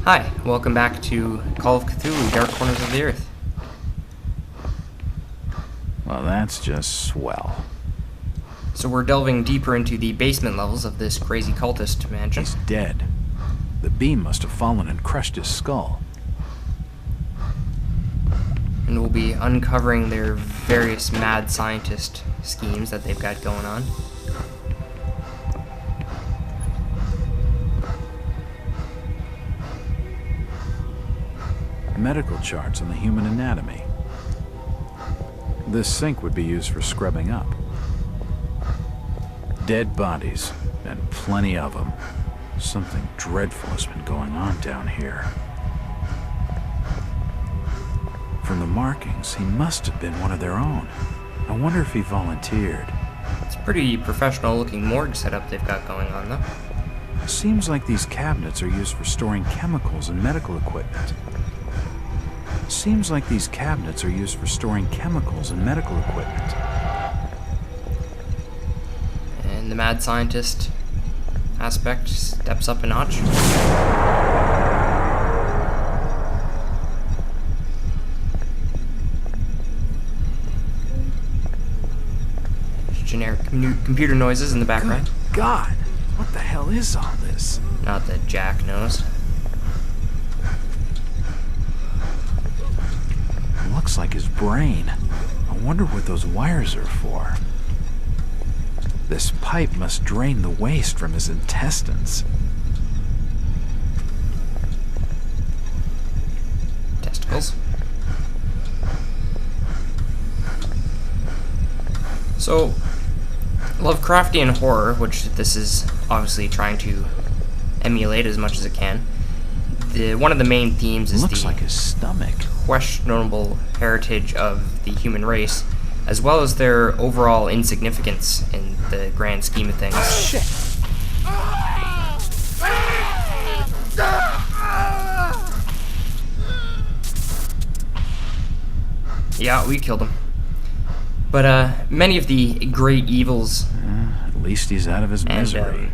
Hi, welcome back to Call of Cthulhu, Dark Corners of the Earth. Well, that's just swell. So we're delving deeper into the basement levels of this crazy cultist mansion. He's dead. The beam must have fallen and crushed his skull. And we'll be uncovering their various mad scientist schemes that they've got going on. Medical charts on the human anatomy. This sink would be used for scrubbing up. Dead bodies, and plenty of them. Something dreadful has been going on down here. From the markings, he must have been one of their own. I wonder if he volunteered. It's a pretty professional looking morgue setup they've got going on, though. Seems like these cabinets are used for storing chemicals and medical equipment. Seems like these cabinets are used for storing chemicals and medical equipment. And the mad scientist aspect steps up a notch. Generic computer noises in the background. Good God, what the hell is all this? Not that Jack knows. Looks like his brain. I wonder what those wires are for. This pipe must drain the waste from his intestines. Testicles. So, Lovecraftian horror, which this is obviously trying to emulate as much as it can, one of the main themes is Looks like his stomach. Questionable heritage of the human race, as well as their overall insignificance in the grand scheme of things. Shit! Yeah, we killed him. But many of the great evils At least he's out of his misery.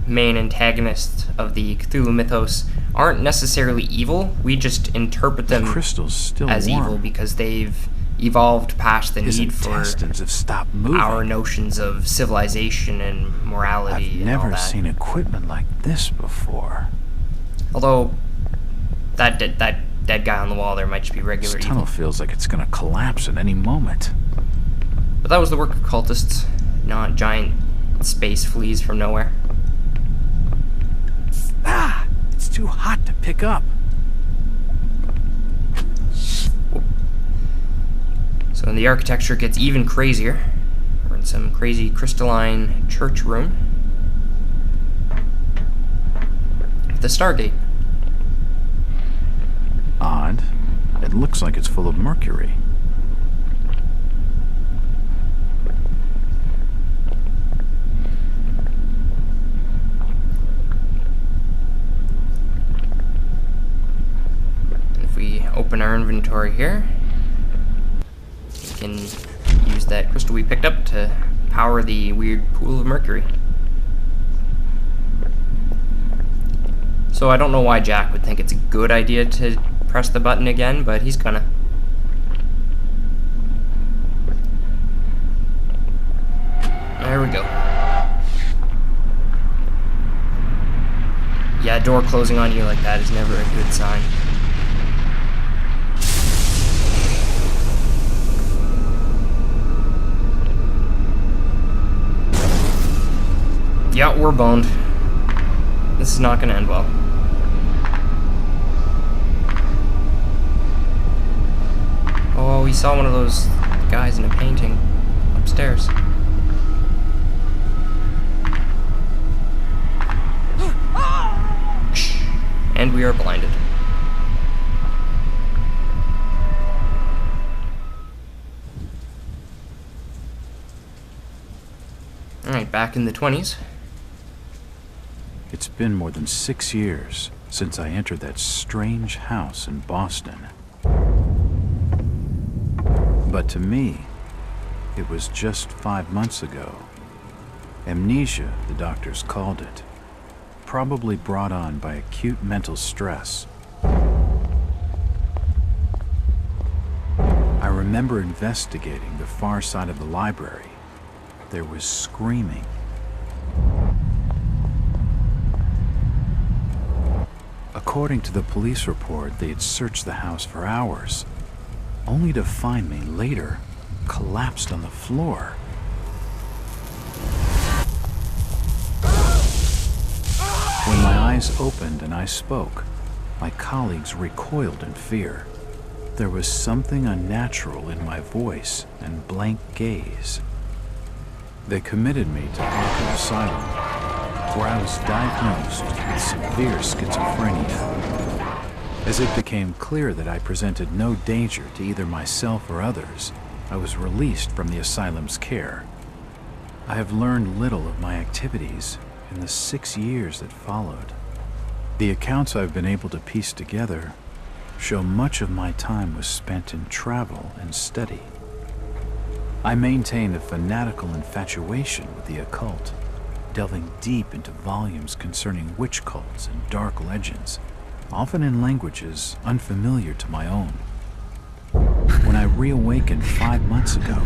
Main antagonists of the Cthulhu mythos aren't necessarily evil. We just interpret them Crystal's still as warm. evil because they've evolved past the His need for intestines have stopped moving. our notions of civilization and morality. I've and never all that. seen equipment like this before. Although that dead guy on the wall there might just be regular This evil. tunnel feels like it's gonna collapse at any moment. But that was the work of cultists, not giant space fleas from nowhere. Ah! It's too hot to pick up. So when the architecture gets even crazier, we're in some crazy crystalline church room with a Stargate. Odd. It looks like it's full of mercury. If we open our inventory here, we can use that crystal we picked up to power the weird pool of mercury. So I don't know why Jack would think it's a good idea to press the button again, but he's gonna. There we go. Yeah, a door closing on you like that is never a good sign. Yeah, we're boned. This is not gonna end well. Oh, we saw one of those guys in a painting upstairs. And we are blinded. Alright, back in the 20s. It's been more than 6 years since I entered that strange house in Boston. But to me, it was just 5 months ago. Amnesia, the doctors called it. Probably brought on by acute mental stress remember investigating the far side of the library. There was screaming. According to the police report, they had searched the house for hours, only to find me later collapsed on the floor. When my eyes opened and I spoke, my colleagues recoiled in fear. There was something unnatural in my voice and blank gaze. They committed me to Arkham Asylum, where I was diagnosed with severe schizophrenia. As it became clear that I presented no danger to either myself or others, I was released from the asylum's care. I have learned little of my activities in the 6 years that followed. The accounts I've been able to piece together show much of my time was spent in travel and study. I maintained a fanatical infatuation with the occult, delving deep into volumes concerning witch cults and dark legends, often in languages unfamiliar to my own. When I reawakened 5 months ago,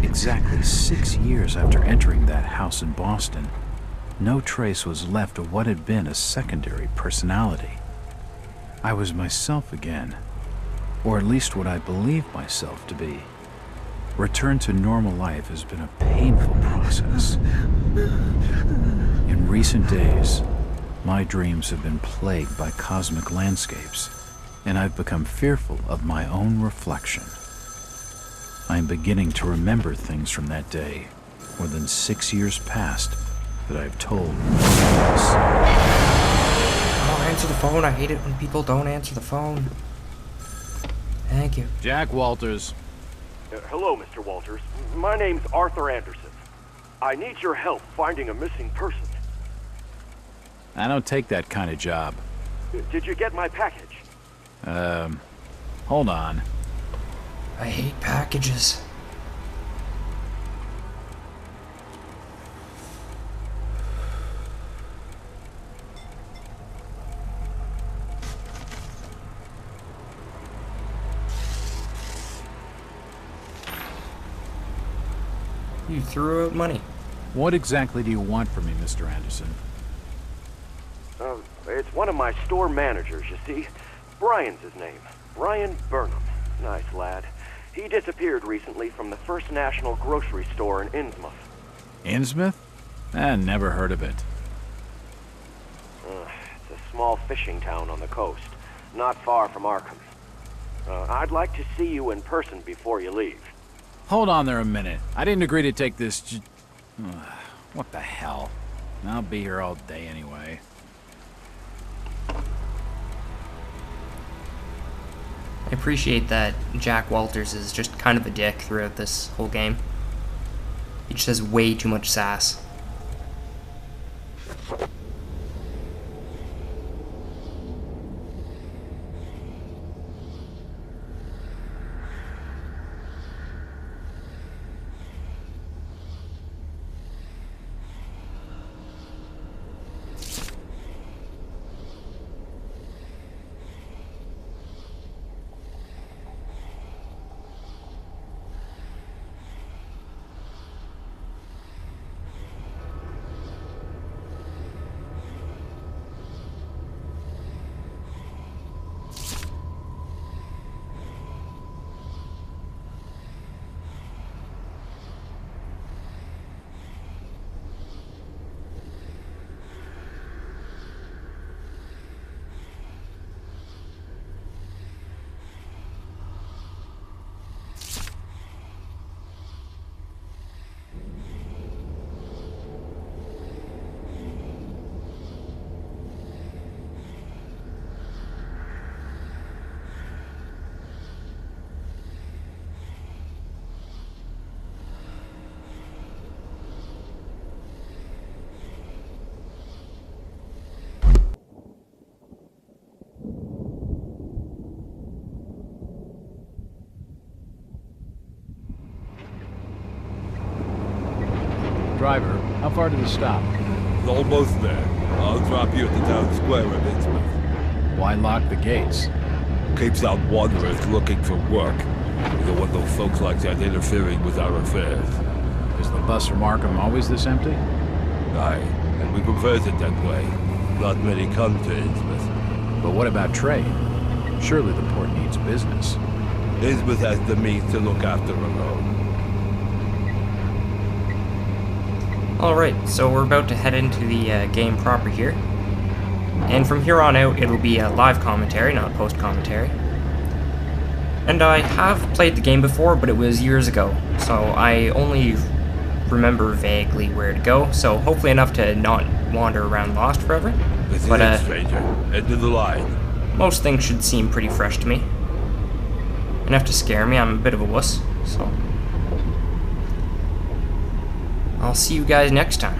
exactly 6 years after entering that house in Boston, no trace was left of what had been a secondary personality. I was myself again, or at least what I believed myself to be. Return to normal life has been a painful process. In recent days, my dreams have been plagued by cosmic landscapes, and I've become fearful of my own reflection. I am beginning to remember things from that day, more than 6 years past, that I've told no one else. Oh, answer the phone. I hate it when people don't answer the phone. Thank you. Jack Walters. Hello, Mr. Walters. My name's Arthur Anderson. I need your help finding a missing person. I don't take that kind of job. Did you get my package? Hold on. I hate packages. You threw out money. What exactly do you want from me, Mr. Anderson? It's one of my store managers, you see. Brian's his name. Brian Burnham. Nice lad. He disappeared recently from the First National grocery store in Innsmouth. Innsmouth? Never heard of it. It's a small fishing town on the coast, not far from Arkham. I'd like to see you in person before you leave. Hold on there a minute. I didn't agree to take this what the hell? I'll be here all day anyway. I appreciate that Jack Walters is just kind of a dick throughout this whole game. He just has way too much sass. Driver, how far to the stop? Almost there. I'll drop you at the town square of Innsmouth. Why lock the gates? Keeps out wanderers looking for work. We don't want no folks like that interfering with our affairs. Is the bus from Arkham always this empty? Aye, and we prefers it that way. Not many come to Innsmouth. But what about trade? Surely the port needs business. Innsmouth has the means to look after her own. Alright, so we're about to head into the game proper here. And from here on out, it'll be a live commentary, not post-commentary. And I have played the game before, but it was years ago, so I only remember vaguely where to go, so hopefully enough to not wander around lost forever. This But is it, stranger. End of the line. most things should seem pretty fresh to me. Enough to scare me, I'm a bit of a wuss, so... I'll see you guys next time.